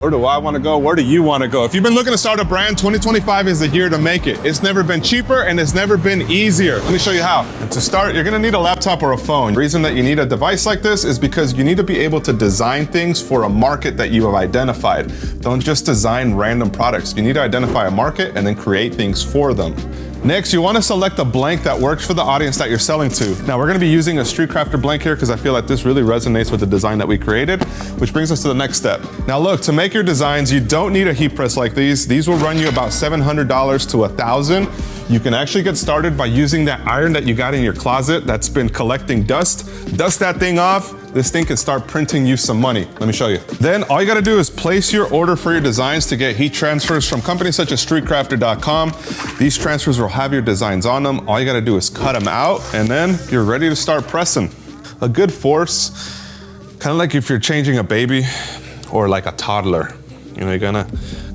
Where do I want to go? Where do you want to go? If you've been looking to start a brand, 2025 is the year to make it. It's never been cheaper and it's never been easier. Let me show you how. And to start, you're going to need a laptop or a phone. The reason that you need a device like this is because you need to be able to design things for a market that you have identified. Don't just design random products. You need to identify a market and then create things for them. Next, you want to select a blank that works for the audience that you're selling to. Now, we're going to be using a Street Crafter blank here because I feel like this really resonates with the design that we created, which brings us to the next step. Now look, to make your designs, you don't need a heat press like these. These will run you about $700 to $1,000. You can actually get started by using that iron that you got in your closet that's been collecting dust. Dust that thing off. This thing can start printing you some money. Let me show you. Then all you gotta do is place your order for your designs to get heat transfers from companies such as streetcrafter.com. These transfers will have your designs on them. All you gotta do is cut them out and then you're ready to start pressing. A good force, kind of like if you're changing a baby or like a toddler. You know, you're gonna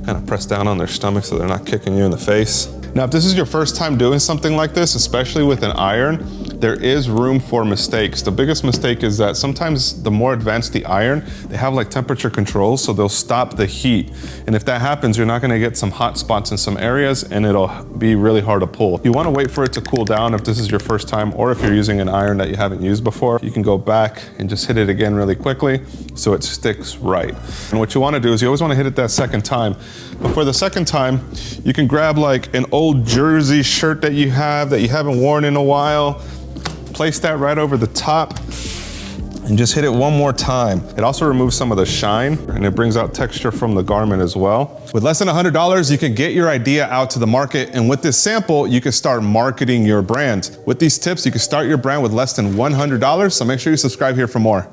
kind of press down on their stomach so they're not kicking you in the face. Now, if this is your first time doing something like this, especially with an iron, there is room for mistakes. The biggest mistake is that sometimes the more advanced the iron, they have like temperature controls, so they'll stop the heat. And if that happens, you're not gonna get some hot spots in some areas and it'll be really hard to pull. You wanna wait for it to cool down if this is your first time, or if you're using an iron that you haven't used before, you can go back and just hit it again really quickly so it sticks right. And what you wanna do is you always wanna hit it that second time. But for the second time, you can grab like an old jersey shirt that you haven't worn in a while, place that right over the top and just hit it one more time. It also removes some of the shine and it brings out texture from the garment as well. With less than $100, you can get your idea out to the market, and with this sample, you can start marketing your brand. With these tips, you can start your brand with less than $100, so make sure you subscribe here for more.